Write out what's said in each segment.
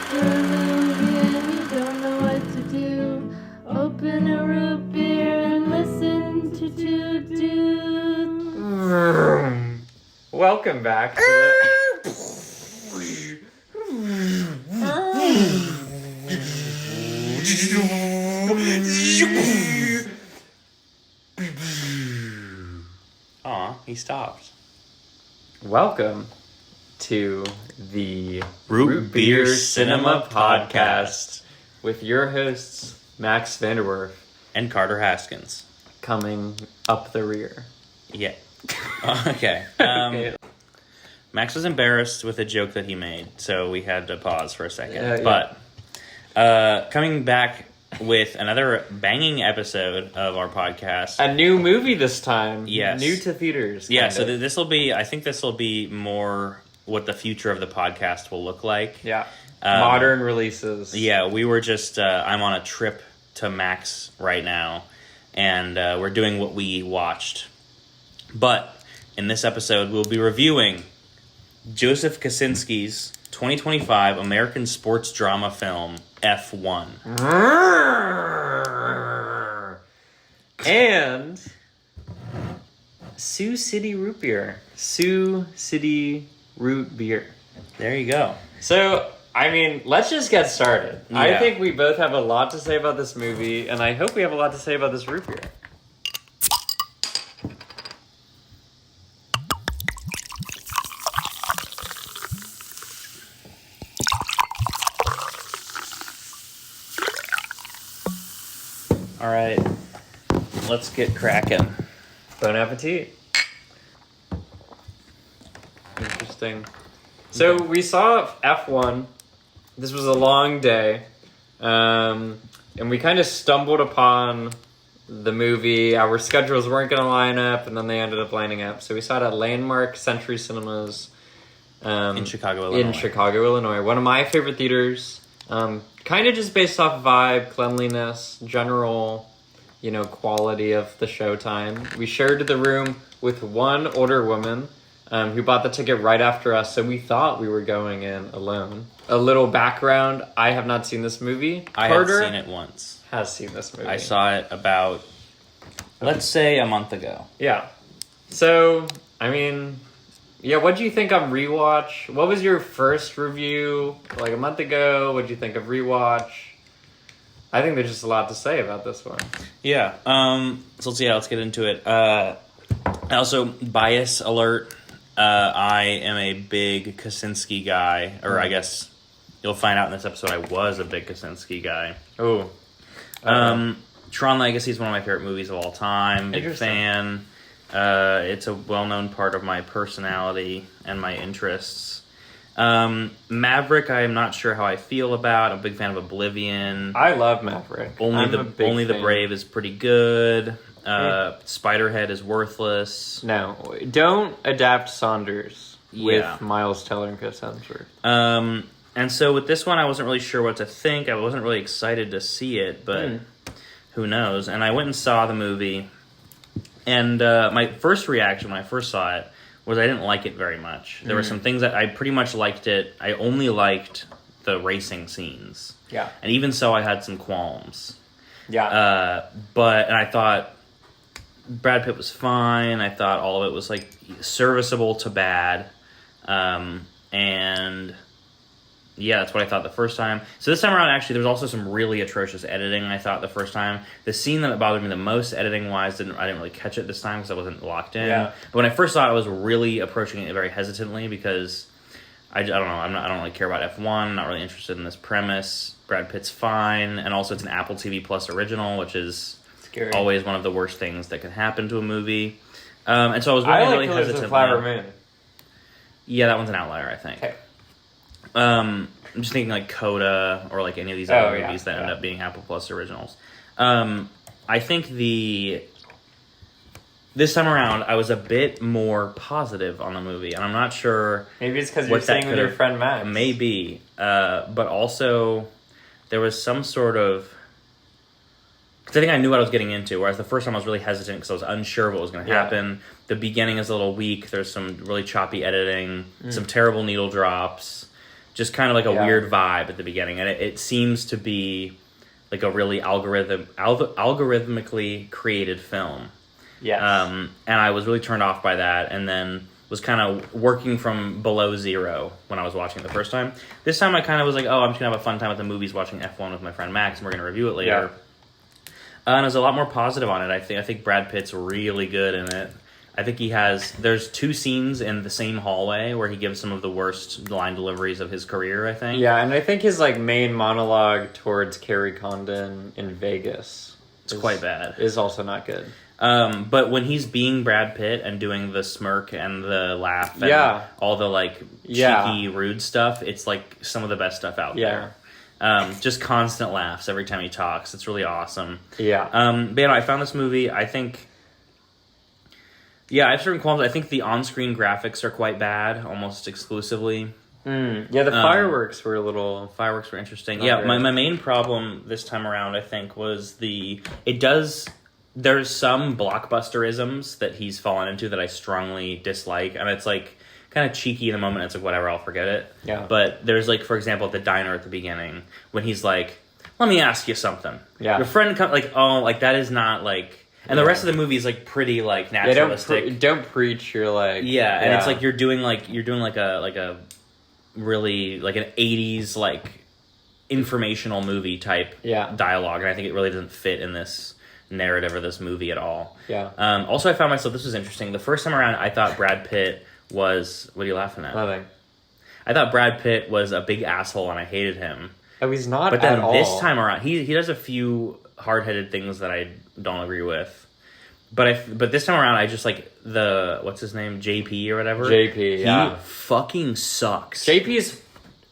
for a movie and you don't know what to do. Open a root beer and listen to Toot Toot. Welcome back to the... Aw, he stopped. Welcome to the Root Beer Cinema Podcast with your hosts, Max Vanderwerf, and Carter Haskins. coming up the rear. Yeah. Okay. Okay. Max was embarrassed with a joke that he made, so we had to pause for a second. Yeah. But coming back with another banging episode of our podcast. A new movie this time. Yes. New to theaters. Yeah, kind so of. this will be, I think this will be more what the future of the podcast will look like. Yeah. Modern releases. Yeah, we were just, I'm on a trip to Max right now, and we're doing what we watched. But in this episode, we'll be reviewing Joseph Kosinski's 2025 American sports drama film, F1. And Sioux City Root Beer. Sioux City Root Beer. There you go. So, I mean, let's just get started. Yeah. I think we both have a lot to say about this movie, and I hope we have a lot to say about this root beer. All right, let's get cracking. Bon appetit. Interesting. So we saw F1. This was a long day. And we kind of stumbled upon the movie. Our schedules weren't going to line up, and then they ended up lining up. So we saw it at Landmark Century Cinemas. In Chicago, Illinois. In Chicago, Illinois. One of my favorite theaters. Kind of just based off vibe, cleanliness, general, quality of the showtime. We shared the room with one older woman who bought the ticket right after us, so we thought we were going in alone. A little background, I have not seen this movie. I Carter had seen it once. has seen this movie. I saw it about, let's say, a month ago. Yeah. So, I mean... Yeah, what do you think on rewatch? What was your first review like a month ago? What do you think of rewatch? I think there's just a lot to say about this one. Yeah. So let's get into it. Also, bias alert. I am a big Kosinski guy, or I guess you'll find out in this episode I was a big Kosinski guy. Oh. Tron Legacy is one of my favorite movies of all time. Big fan. It's a well-known part of my personality and my interests. Maverick, I am not sure how I feel about. I'm a big fan of Oblivion. I love Maverick. Only the Brave is pretty good. Spiderhead is worthless. No, don't adapt Saunders with Miles Teller and Chris Hemsworth. And so with this one, I wasn't really sure what to think. I wasn't really excited to see it, but who knows? And I went and saw the movie. And my first reaction when I first saw it was I didn't like it very much. There were some things that I pretty much liked it. I only liked the racing scenes. Yeah. And even so, I had some qualms. Yeah. And I thought Brad Pitt was fine. I thought all of it was like serviceable to bad. And yeah, that's what I thought the first time. So this time around, actually, there was also some really atrocious editing, I thought, the first time. The scene that bothered me the most, editing-wise, I didn't really catch it this time because I wasn't locked in. Yeah. But when I first saw it, I was really approaching it very hesitantly because I don't know, I don't really care about F1. I'm not really interested in this premise. Brad Pitt's fine. And also, it's an Apple TV Plus original, which is Scary. Always one of the worst things that can happen to a movie. And so I was really hesitant. The Flower Moon. Yeah, that one's an outlier, I think. Okay. I'm just thinking like Coda or like any of these other movies that end up being Apple Plus originals. I think this time around I was a bit more positive on the movie, and I'm not sure. Maybe it's because you're staying with your friend Max. Maybe, but also there was some sort of. Because I think I knew what I was getting into, whereas the first time I was really hesitant because I was unsure what was going to happen. The beginning is a little weak. There's some really choppy editing, some terrible needle drops. just kind of like a weird vibe at the beginning, and it seems to be like a really algorithmically created film. Yes. And I was really turned off by that, and then was kind of working from below zero when I was watching it the first time. This time I kind of was like, oh, I'm just going to have a fun time at the movies watching F1 with my friend Max, and we're going to review it later. Yeah. And I was a lot more positive on it. I think Brad Pitt's really good in it. I think there's 2 scenes in the same hallway where he gives some of the worst line deliveries of his career, I think. Yeah, and I think his like main monologue towards Carrie Condon in Vegas is quite bad. Is also not good. But when he's being Brad Pitt and doing the smirk and the laugh and all the like cheeky, rude stuff, it's like some of the best stuff out there. Just constant laughs every time he talks. It's really awesome. Yeah. But I found this movie, I think... Yeah, I have certain qualms. I think the on-screen graphics are quite bad, almost exclusively. Yeah, the fireworks were interesting. Yeah, my main problem this time around, I think, was there's some blockbusterisms that he's fallen into that I strongly dislike, and it's like kind of cheeky in the moment. It's like, whatever, I'll forget it. Yeah. But there's like, for example, at the diner at the beginning when he's like, "Let me ask you something." Yeah. Your friend comes like, "Oh, like that is not like." And the rest of the movie is like pretty like naturalistic. Don't preach. You're like and it's like you're doing like a really like an 80s like informational movie type dialogue, and I think it really doesn't fit in this narrative or this movie at all. Yeah. Also, I found myself, this was interesting. The first time around, I thought Brad Pitt was... What are you laughing at? Nothing. I thought Brad Pitt was a big asshole, and I hated him. Oh, he's not at all. But then this time around, he does a few hard-headed things that I don't agree with. But this time around, I just like what's his name? JP or whatever? JP, He fucking sucks. JP's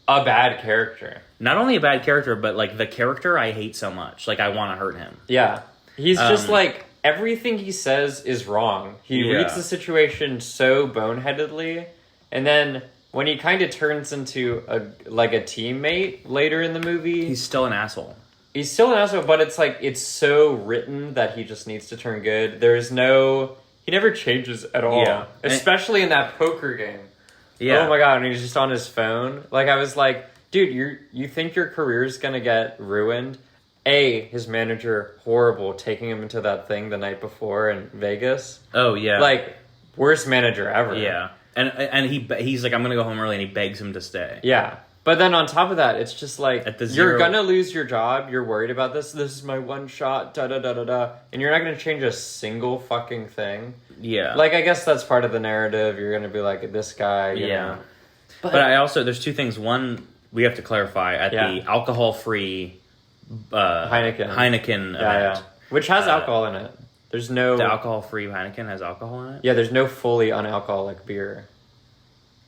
a bad character. Not only a bad character, but like the character I hate so much. Like I want to hurt him. Yeah. He's just like, everything he says is wrong. He reads the situation so boneheadedly, and then when he kind of turns into a teammate later in the movie... He's still an asshole. He's still an asshole, but it's like, it's so written that he just needs to turn good. He never changes at all. Yeah. Especially in that poker game. Yeah. Oh my god, and he's just on his phone. Like, I was like, dude, you think your career's gonna get ruined? His manager, horrible, taking him into that thing the night before in Vegas. Oh, yeah. Like, worst manager ever. Yeah. And he's like, I'm going to go home early, and he begs him to stay. Yeah. But then on top of that, it's just like, you're going to lose your job, you're worried about this is my one shot, da-da-da-da-da, and you're not going to change a single fucking thing. Yeah. Like, I guess that's part of the narrative. You're going to be like, this guy, you know. But I also, there's 2 things. One, we have to clarify, at the alcohol-free... Heineken event. Which has alcohol in it. There's no... The alcohol-free Heineken has alcohol in it? Yeah, there's no fully unalcoholic beer.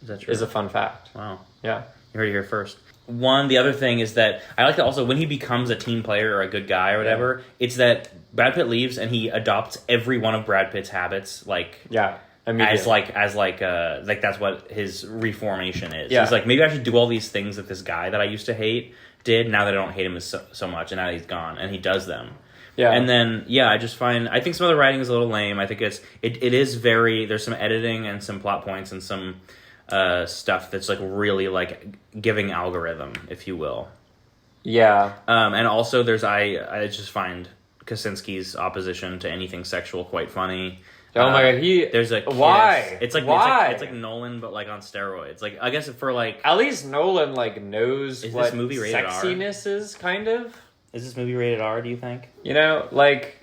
Is that true? Is a fun fact. Wow. Yeah. You heard it here first. The other thing is that I like that also when he becomes a team player or a good guy or whatever, it's that Brad Pitt leaves and he adopts every one of Brad Pitt's habits, like... Yeah. As that's what his reformation is. Yeah. He's like, maybe I should do all these things that this guy that I used to hate did, now that I don't hate him so much, and now he's gone, and he does them. Yeah. And then, I think some of the writing is a little lame. I think it is very, there's some editing and some plot points and some stuff that's like really like giving algorithm, if you will. Yeah. And also I just find Kosinski's opposition to anything sexual quite funny. Oh my god, there's a kiss. Why? It's like Nolan, but like on steroids. Like I guess for like at least Nolan like knows is what this movie rated sexiness is, kind of. Is this movie rated R? Do you think? You know, like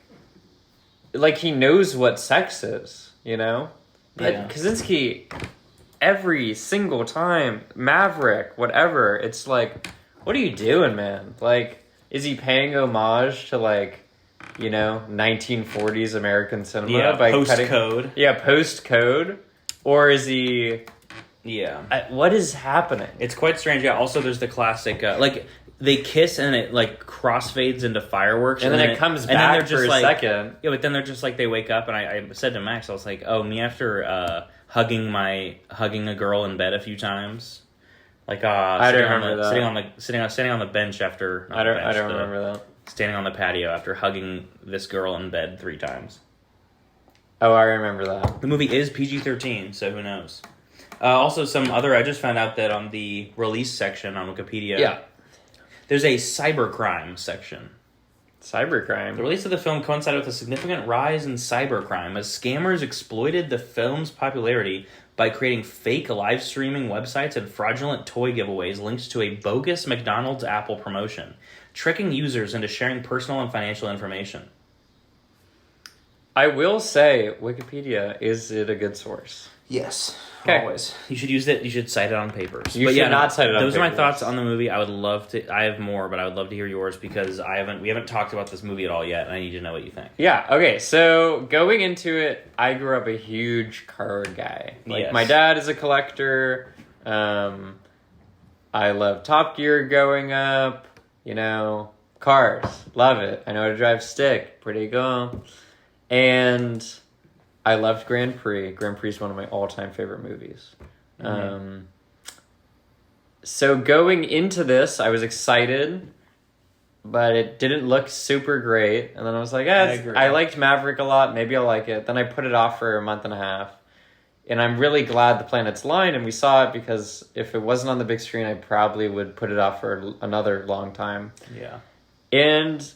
he knows what sex is. You know, but Kosinski, every single time, Maverick, whatever, it's like, what are you doing, man? Like, is he paying homage to like? 1940s American cinema by post-code. Post-code. Or is he... Yeah. What is happening? It's quite strange. Yeah, also there's the classic... they kiss and it, crossfades into fireworks. And then it comes back for a second. Yeah, but then they're just, they wake up, and I said to Max, I was like, oh, me after hugging a girl in bed a few times. I don't remember that. Sitting on the bench after... I don't remember that. Standing on the patio after hugging this girl in bed 3 times. Oh, I remember that. The movie is PG-13, so who knows? Also, I just found out that on the release section on Wikipedia, there's a cybercrime section. Cybercrime. The release of the film coincided with a significant rise in cybercrime as scammers exploited the film's popularity by creating fake live streaming websites and fraudulent toy giveaways linked to a bogus McDonald's Apple promotion, tricking users into sharing personal and financial information. I will say, Wikipedia, is it a good source? Yes. Okay. Always. You should use it. You should cite it on papers. You should not cite it on papers. Those are my thoughts on the movie. I would love to. I have more, but I would love to hear yours because we haven't talked about this movie at all yet, and I need to know what you think. Yeah. Okay. So going into it, I grew up a huge car guy. My dad is a collector. I love Top Gear growing up. Cars, love it. I know how to drive stick. Pretty cool. And I loved Grand Prix. Grand Prix is one of my all-time favorite movies. Mm-hmm. So going into this, I was excited, but it didn't look super great. And then I was like, I liked Maverick a lot. Maybe I'll like it. Then I put it off for a month and a half. And I'm really glad the planets lined and we saw it because if it wasn't on the big screen, I probably would put it off for another long time. Yeah. And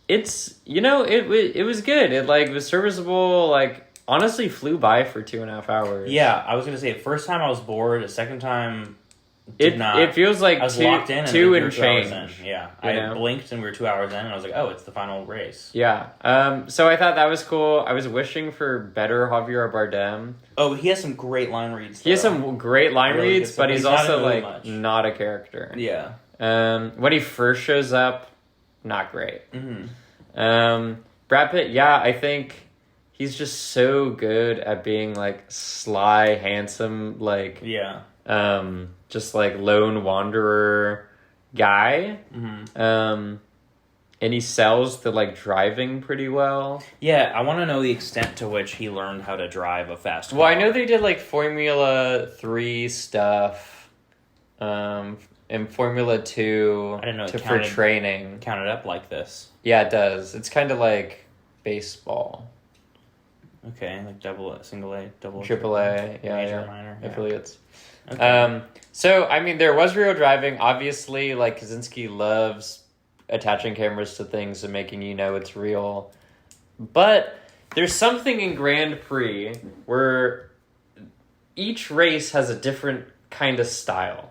it's, it was good. It was serviceable, honestly flew by for 2.5 hours. Yeah, I was going to say, first time I was bored, the second time did not. It feels like I was two, locked in two and and change. Yeah, I blinked and we were 2 hours in and I was like, oh, it's the final race. Yeah. So I thought that was cool. I was wishing for better Javier Bardem. Oh, he has some great line reads, though. He has some great line really reads, but he's also not a character. Yeah. When he first shows up, not great. Mm-hmm. Brad Pitt, I think he's just so good at being sly, handsome, just lone wanderer guy. Mm-hmm. And he sells the driving pretty well. Yeah, I want to know the extent to which he learned how to drive a fast car. Well, I know they did Formula 3 stuff. And Formula 2 I didn't know for training. Counted up like this. Yeah, it does. It's kind of like baseball. Okay, double A, single A, double triple A, major, minor, affiliates. Okay. So I mean, there was real driving. Obviously, Kosinki loves attaching cameras to things and making it's real. But there's something in Grand Prix where each race has a different kind of style.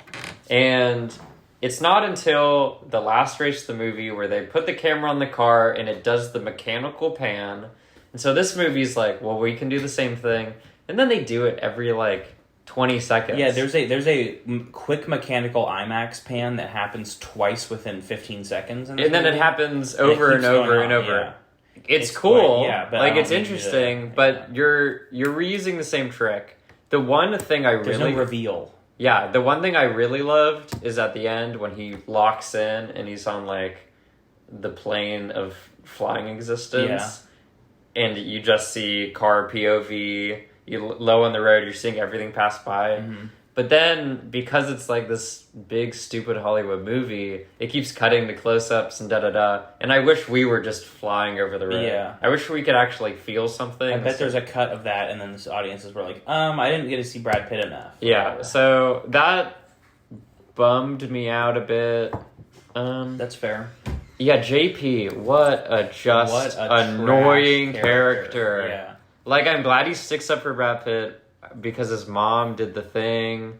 And it's not until the last race of the movie where they put the camera on the car and it does the mechanical pan. And so this movie's we can do the same thing. And then they do it every 20 seconds. Yeah, there's a quick mechanical IMAX pan that happens twice within 15 seconds. And then it happens over and over and over. Yeah. It's cool. But it's interesting, but you're reusing the same trick. The one thing There's no reveal. Yeah, the one thing I really loved is at the end when he locks in and he's on the plane of flying existence. Yeah. And you just see car POV, low on the road, you're seeing everything pass by. Mm-hmm. But then, because it's this big, stupid Hollywood movie, it keeps cutting to close-ups and da-da-da. And I wish we were just flying over the road. Yeah. I wish we could actually feel something. I bet there's a cut of that, and then the audiences were I didn't get to see Brad Pitt enough. Yeah, so that bummed me out a bit. That's fair. Yeah, JP, what a annoying character. Yeah. I'm glad he sticks up for Brad Pitt because his mom did the thing.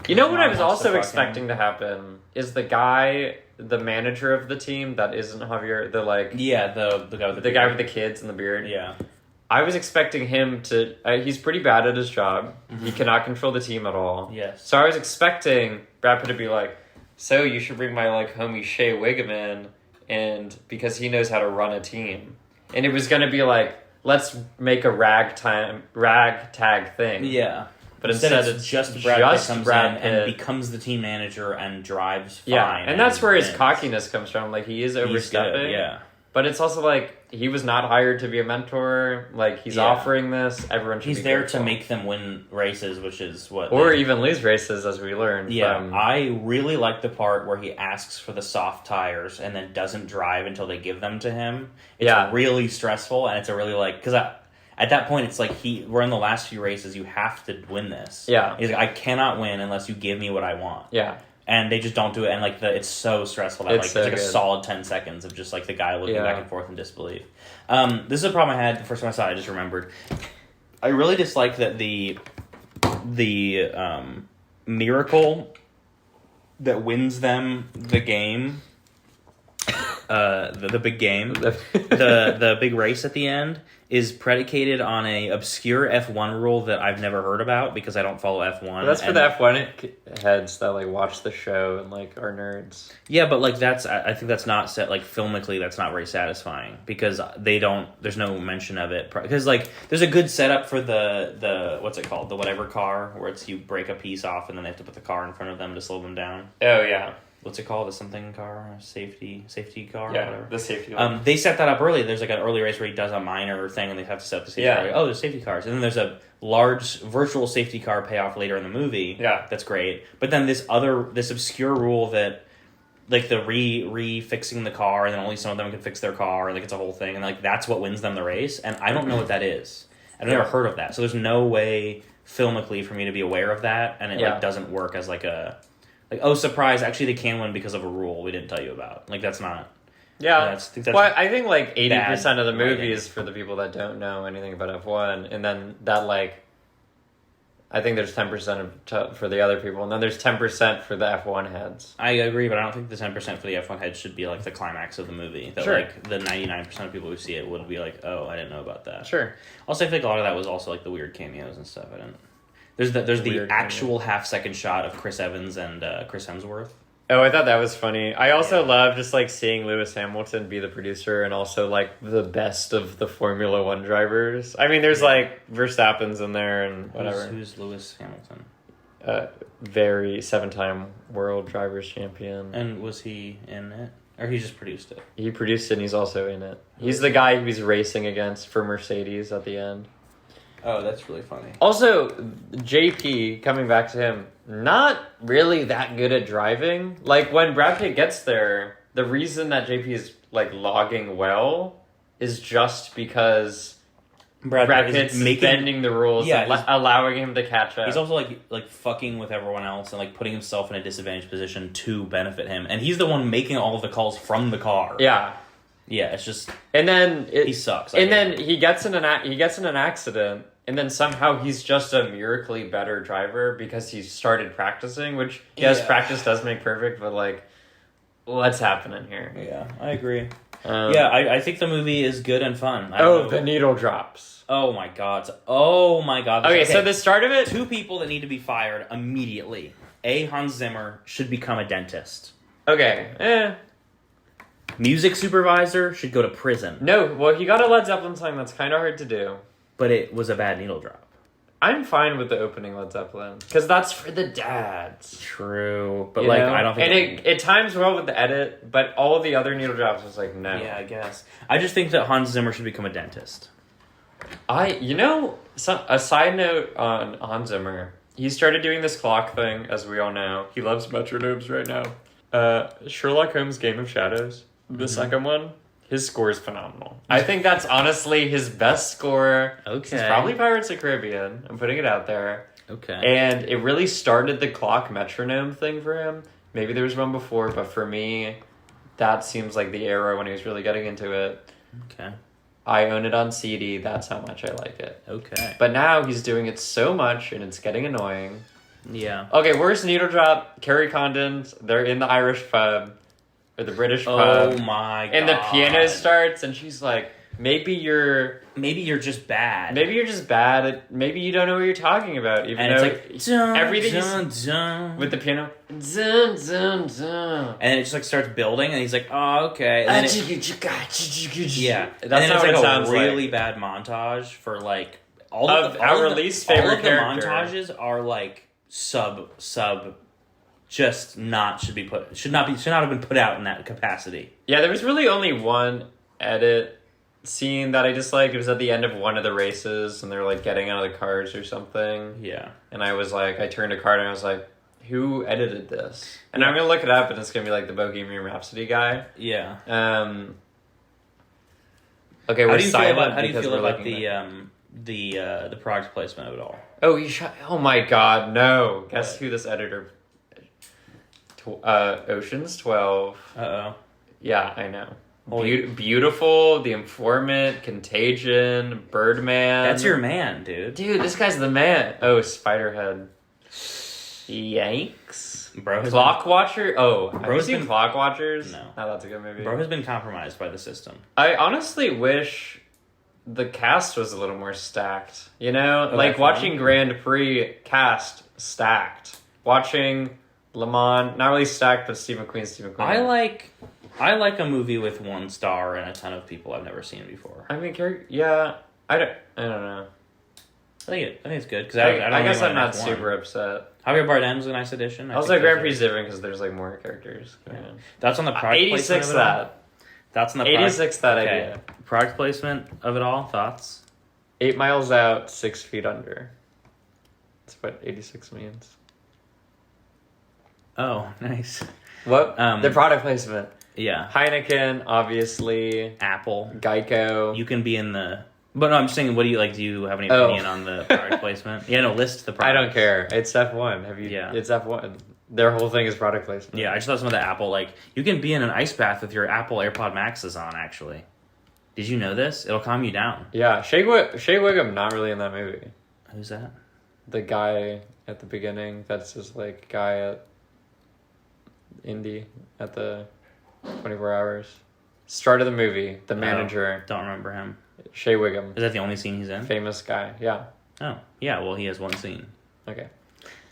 You know what I was also expecting to happen is the manager of the team that isn't Javier, the guy with the guy with the kids and the beard. Yeah. I was expecting him to. He's pretty bad at his job. Mm-hmm. He cannot control the team at all. Yes. So I was expecting Brad Pitt to be so you should bring my homie Shea Wiggum in, and because he knows how to run a team, and it was going to be let's make a ragtag thing. Yeah. But instead it's just Brad Pitt comes in and becomes the team manager and drives fine. Yeah, and that's where his cockiness comes from. He is overstepping. He's good, yeah. But it's also he was not hired to be a mentor. He's offering this. Everyone should He's be there grateful. to make them win races, which is what... Or even lose races, as we learned. Yeah, I really like the part where he asks for the soft tires and then doesn't drive until they give them to him. It's really stressful, and it's a really, because at that point, it's like we're in the last few races. You have to win this. Yeah. He's like, I cannot win unless you give me what I want. Yeah. And they just don't do it, and like it's so stressful that It's so like a good. solid 10 seconds of just like the guy looking back and forth in disbelief. This is a problem I had the first time I saw it. I just remembered. I really dislike that the miracle that wins them the game, the big game, the big race at the end is predicated on a obscure F1 rule that I've never heard about because I don't follow F1. Well, that's for the F1 heads that like watch the show and like are nerds. Yeah, but like I think that's not set like filmically. That's not very satisfying because there's no mention of it because like there's a good setup for the what's it called, the whatever car where it's you break a piece off and then they have to put the car in front of them to slow them down. Oh yeah. What's it called? A something car? A safety car? Yeah, whatever. the safety car. They set that up early. There's like an early race where he does a minor thing and they have to set up the safety car. Oh, there's safety cars. And then there's a large virtual safety car payoff later in the movie. Yeah. That's great. But then this obscure rule that like the re-fixing the car and then only some of them can fix their car and like it's a whole thing and like that's what wins them the race. And I don't know what that is. I've never heard of that. So there's no way filmically for me to be aware of that and it like doesn't work as like a... Like, oh, surprise, actually they can win because of a rule we didn't tell you about. Like, that's not... Yeah. That's well, I think, like, 80% of the movie is for the people that don't know anything about F1. And then that, like... I think there's 10% for the other people. And then there's 10% for the F1 heads. I agree, but I don't think the 10% for the F1 heads should be, like, the climax of the movie. That, like, the 99% of people who see it would be like, oh, I didn't know about that. Sure. Also, I think a lot of that was also, like, the weird cameos and stuff. There's the actual half-second shot of Chris Evans and Chris Hemsworth. Oh, I thought that was funny. I also love just, like, seeing Lewis Hamilton be the producer and also, like, the best of the Formula One drivers. I mean, there's, like, Verstappen's in there and whatever. Who's Lewis Hamilton? Very 7-time world drivers champion. And was he in it? Or he just produced it? He produced it and he's also in it. He's the guy he's racing against for Mercedes at the end. Oh, that's really funny. Also, JP, coming back to him, not really that good at driving. Like, when Brad Pitt gets there, the reason that JP is, like, logging well is just because Brad Pitt's bending the rules and allowing him to catch up. He's also, like fucking with everyone else and, like, putting himself in a disadvantaged position to benefit him. And he's the one making all of the calls from the car. Yeah. Yeah, it's just... And then... he sucks. And then he gets in an accident, and then somehow he's just a miraculously better driver because he started practicing, which, yes, practice does make perfect, but, like, what's happening here? Yeah, I agree. I think the movie is good and fun. The needle drops. Oh, my God. Oh, my God. Okay, so the start of it... Two people that need to be fired immediately. Hans Zimmer should become a dentist. Okay, Music supervisor should go to prison. No, well, he got a Led Zeppelin song that's kind of hard to do. But it was a bad needle drop. I'm fine with the opening Led Zeppelin. Because that's for the dads. True. But, I don't think... And it times well with the edit, but all of the other needle drops was like, no. Yeah, I guess. I just think that Hans Zimmer should become a dentist. A side note on Hans Zimmer. He started doing this clock thing, as we all know. He loves metronomes right now. Sherlock Holmes' Game of Shadows. The second one, his score is phenomenal. I think that's honestly his best score. Okay. It's probably Pirates of the Caribbean. I'm putting it out there. Okay. And it really started the clock metronome thing for him. Maybe there was one before, but for me, that seems like the era when he was really getting into it. Okay. I own it on CD. That's how much I like it. Okay. But now he's doing it so much, and it's getting annoying. Yeah. Okay, worst needle drop, Kerry Condon's. They're in the Irish pub. Or the British pub. Oh my God. And the piano starts and she's like, maybe you're just bad. Maybe you're just bad. Maybe you don't know what you're talking about. Even and though it's like, everything with the piano. Dun, dun, dun. And it just like starts building and he's like, oh, okay. And then yeah. That's how it sounds like. A really bad montage for like our least favorite character. The montages are like sub just should not have been put out in that capacity. Yeah, there was really only one edit scene that I disliked. It was at the end of one of the races and they're like getting out of the cars or something. Yeah. And I was like, I turned to Carter and I was like, who edited this? And I'm gonna look it up and it's gonna be like the Bohemian Rhapsody guy. Yeah. Okay, we're silent. How do you feel about the product placement of it all. Oh, oh my God, no! Guess What? who this editor? Ocean's 12. Uh-oh. Yeah, I know. Holy- Beautiful, The Informant, Contagion, Birdman. That's your man, dude. Dude, this guy's the man. Oh, Spiderhead. Yikes. Bro has Clock Watcher? Oh, have you Bro's seen been- Clock Watchers? No. Oh, that's a good movie. Bro has been compromised by the system. I honestly wish the cast was a little more stacked. You know? Oh, like that's watching fine. Grand Prix cast stacked. Watching Le Mans, not really stacked, but Steve McQueen. I like a movie with one star and a ton of people I've never seen before. I mean, yeah, I don't know. I think it's good because I guess I'm not super upset. Javier Bardem's a nice addition. Also, Grand Prix is different because there's like more characters. Yeah. That's on the product 86 placement of it all? that. That's on the 86 that okay. idea. Product placement of it all. Thoughts? 8 miles out, 6 feet under. That's what 86 means. Oh, nice. What? The product placement. Yeah. Heineken, obviously. Apple. Geico. You can be in the. But no, I'm just saying. What do you like? Do you have any Oh. opinion on the product placement? Yeah, no. List the product. I don't care. It's F1. Have you? Yeah. It's F1. Their whole thing is product placement. Yeah, I just thought some of the Apple, like, you can be in an ice bath with your Apple AirPod Maxes on, actually. Did you know this? It'll calm you down. Yeah. Shea Wiggum, not really in that movie. Who's that? The guy at the beginning, that's just like guy at Indy at the 24 Hours. Start of the movie, the manager. Don't remember him. Shea Wiggum. Is that the only scene he's in? Famous guy. Yeah. Oh, yeah, well, he has one scene. Okay.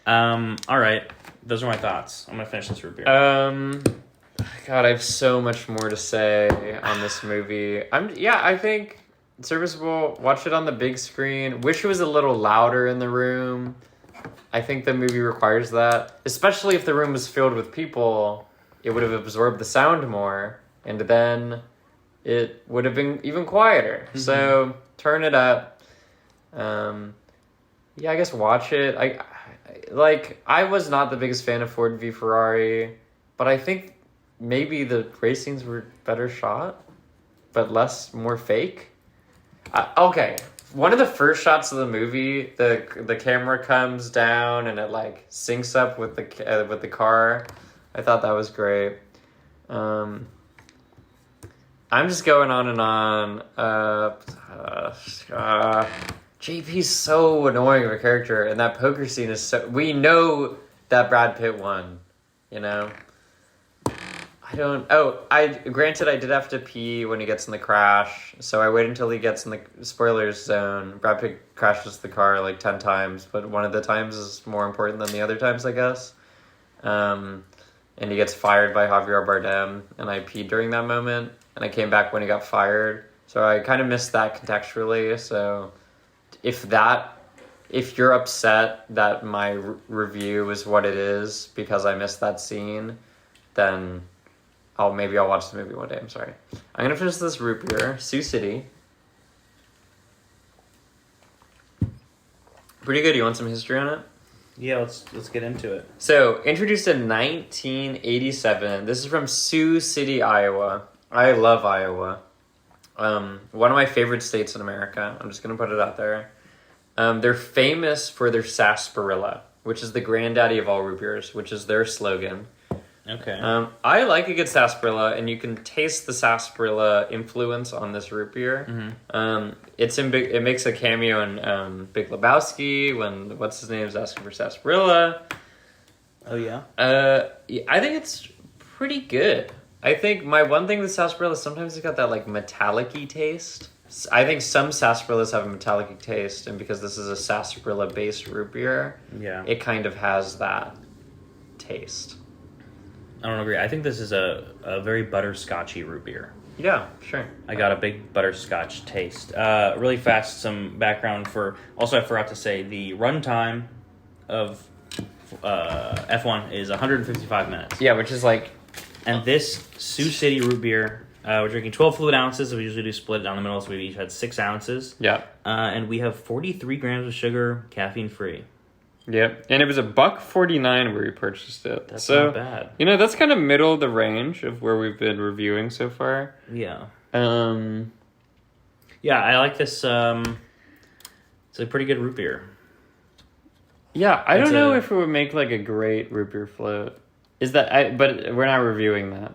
All right. Those are my thoughts. I'm going to finish this root beer. God, I have so much more to say on this movie. I think serviceable. Watch it on the big screen. Wish it was a little louder in the room. I think the movie requires that, especially if the room was filled with people. It would have absorbed the sound more, and then it would have been even quieter. Mm-hmm. So turn it up. I guess watch it. I was not the biggest fan of Ford v Ferrari, but I think maybe the race scenes were better shot, but more fake. Okay, one of the first shots of the movie, the camera comes down and it like syncs up with the car. I thought that was great. I'm just going on and on. JP's so annoying of a character, and that poker scene is so... We know that Brad Pitt won, you know? Granted, I did have to pee when he gets in the crash, so I wait until he gets in the spoilers zone. Brad Pitt crashes the car like 10 times, but one of the times is more important than the other times, I guess. And he gets fired by Javier Bardem, and I peed during that moment, and I came back when he got fired. So I kind of missed that contextually, so... If you're upset that my review is what it is because I missed that scene, then I'll watch the movie one day. I'm sorry. I'm gonna finish this root beer, Sioux City. Pretty good. You want some history on it? Yeah, let's get into it. So, introduced in 1987. This is from Sioux City, Iowa. I love Iowa. One of my favorite states in America. I'm just gonna put it out there. They're famous for their sarsaparilla, which is the granddaddy of all root beers, which is their slogan. Okay. I like a good sarsaparilla, and you can taste the sarsaparilla influence on this root beer. Mm-hmm. It makes a cameo in Big Lebowski when what's his name is asking for sarsaparilla. Oh yeah. I think it's pretty good. I think my one thing with sarsaparilla, sometimes it's got that like metallic-y taste. I think some sarsaparillas have a metallic taste, and because this is a sarsaparilla-based root beer, it kind of has that taste. I don't agree. I think this is a very butterscotchy root beer. Yeah, sure. I got a big butterscotch taste. Really fast, some background for... Also, I forgot to say, the runtime of F1 is 155 minutes. Yeah, which is like... And this Sioux City root beer... we're drinking 12 fluid ounces. We usually do split it down the middle, so we each had 6 ounces. Yeah. And we have 43 grams of sugar, caffeine-free. Yep. And it was $1.49 where we purchased it. That's not bad. You know, that's kind of middle of the range of where we've been reviewing so far. Yeah. Yeah, I like this. It's a pretty good root beer. Yeah, I don't know a- if it would make like a great root beer float. But we're not reviewing that.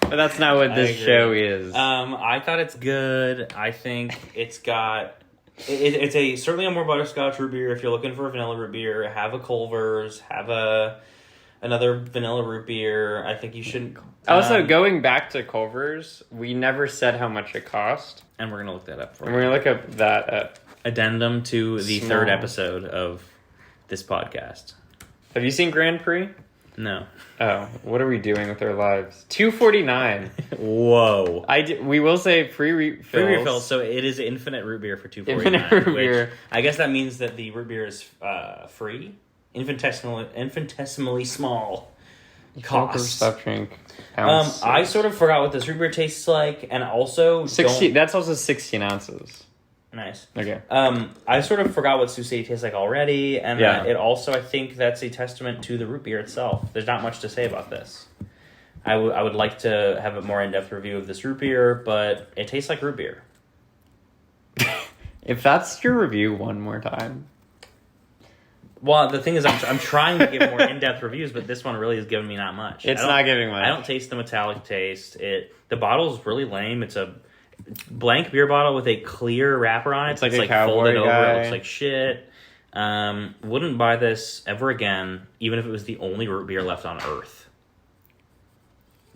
But that's not what this show is. I thought it's good. I think it's got... It's certainly a more butterscotch root beer. If you're looking for a vanilla root beer, have a Culver's, have another vanilla root beer. I think you should... Also, going back to Culver's, we never said how much it cost. And we're going to look that up for you. And we're going to look up that Addendum to the Small. third episode of this podcast. Have you seen Grand Prix? No. Oh, what are we doing with our lives? $2.49. Whoa. We will say free refills. Free refills, so it is infinite root beer for $2.49. Infinite root beer. I guess that means that the root beer is free. Infinitesimally small cost. Stop drink. I sort of forgot what this root beer tastes like, and also 60. That's also 16 ounces. Nice. Okay. I sort of forgot what Sioux City tastes like already, and Yeah. it also, I think that's a testament to the root beer itself. There's not much to say about this. I would like to have a more in-depth review of this root beer, but it tastes like root beer. If that's your review one more time. Well, the thing is, I'm trying to give more in-depth reviews, but this one really is giving me not much. It's not giving much. I don't taste the metallic taste. The bottle is really lame. It's a blank beer bottle with a clear wrapper on it. It's like a cowboy folded over. guy. It looks like shit. Wouldn't buy this ever again, even if it was the only root beer left on Earth.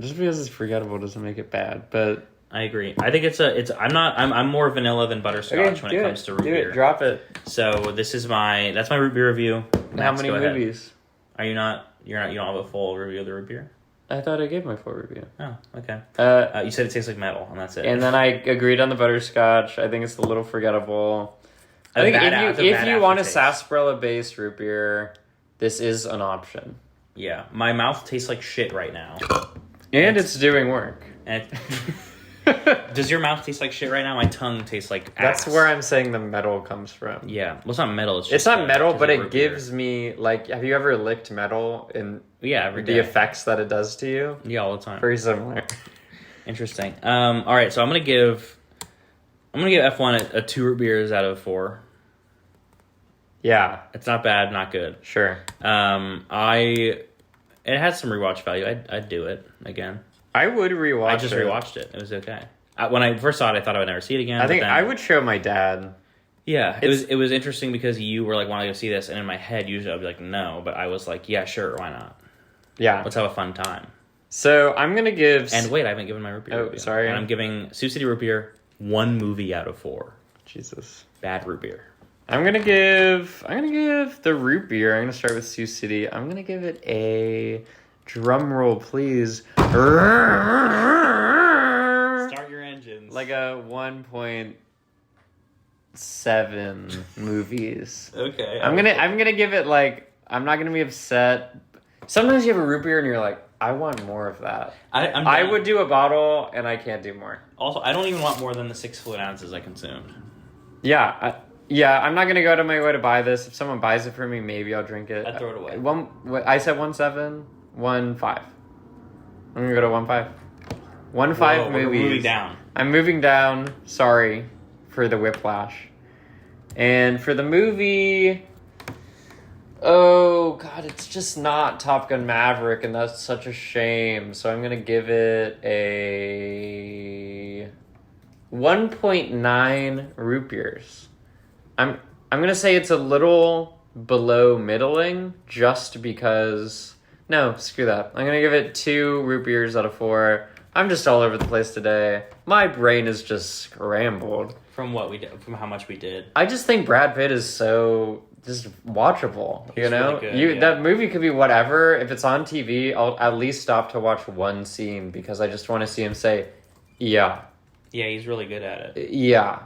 Just because it's forgettable doesn't make it bad, but I agree. I think I'm more vanilla than butterscotch when it comes to root beer. Drop it. So that's my root beer review. How Max, many go ahead. movies? Are you not? You don't have a full review of the root beer? I thought I gave my full review. Oh, okay. Uh, You said it tastes like metal, and that's it. and then I agreed on the butterscotch. I think it's a little forgettable. I think if you want a sarsaparilla-based root beer, this is an option. Yeah, my mouth tastes like shit right now. And it's doing work. And does your mouth taste like shit right now? My tongue tastes like ass. That's where I'm saying the metal comes from. Yeah, well, it's not metal. It's not metal, just but a it root beer. gives me, like, have you ever licked metal and every day. the effects that it does to you? Yeah, all the time. Very similar. Interesting. All right, so I'm gonna give F1 a 2 root beers out of 4. Yeah, It's not bad, not good. sure. It has some rewatch value. I'd do it again. I would rewatch I just it. rewatched it. It was okay. When I first saw it, I thought I would never see it again. I but think then- I would show my dad. Yeah, it was interesting because you were like, "Want to go see this?" And in my head, usually I'd be like, "No," but I was like, "Yeah, sure, why not? Yeah. Let's have a fun time." So I'm going to give... And wait, I haven't given my root beer. Oh, review. sorry. And I'm giving Sioux City root beer 1 movie out of 4. Jesus. Bad root beer. I'm going to give the root beer. I'm going to start with Sioux City. I'm going to give it a... Drum roll, please. Start your engines. Like a 1.7 movies. Okay. I'm gonna give it like, I'm not gonna be upset. Sometimes you have a root beer and you're like, I want more of that. I would do a bottle and I can't do more. Also, I don't even want more than the 6 fluid ounces I consumed. Yeah, I'm not gonna go to my way to buy this. If someone buys it for me, maybe I'll drink it. I'd throw it away. I said 1.7, 1.5. I'm gonna go to 1.5. 1.5 movies. We're moving down. I'm moving down. Sorry for the whiplash. And for the movie, oh god, it's just not Top Gun Maverick, and that's such a shame. So I'm gonna give it a 1.9 root beers. I'm gonna say it's a little below middling, just because. No, screw that. I'm gonna give it 2 root beers out of 4. I'm just all over the place today. My brain is just scrambled. From what we did, from how much we did. I just think Brad Pitt is so just watchable. He's really good, yeah. That movie could be whatever. If it's on TV, I'll at least stop to watch one scene because I just want to see him say, "Yeah, Yeah, he's really good at it. yeah,"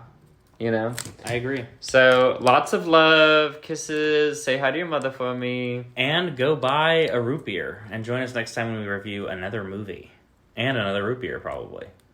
you know. I agree. So lots of love, kisses. Say hi to your mother for me. And go buy a root beer and join us next time when we review another movie and another root beer, probably.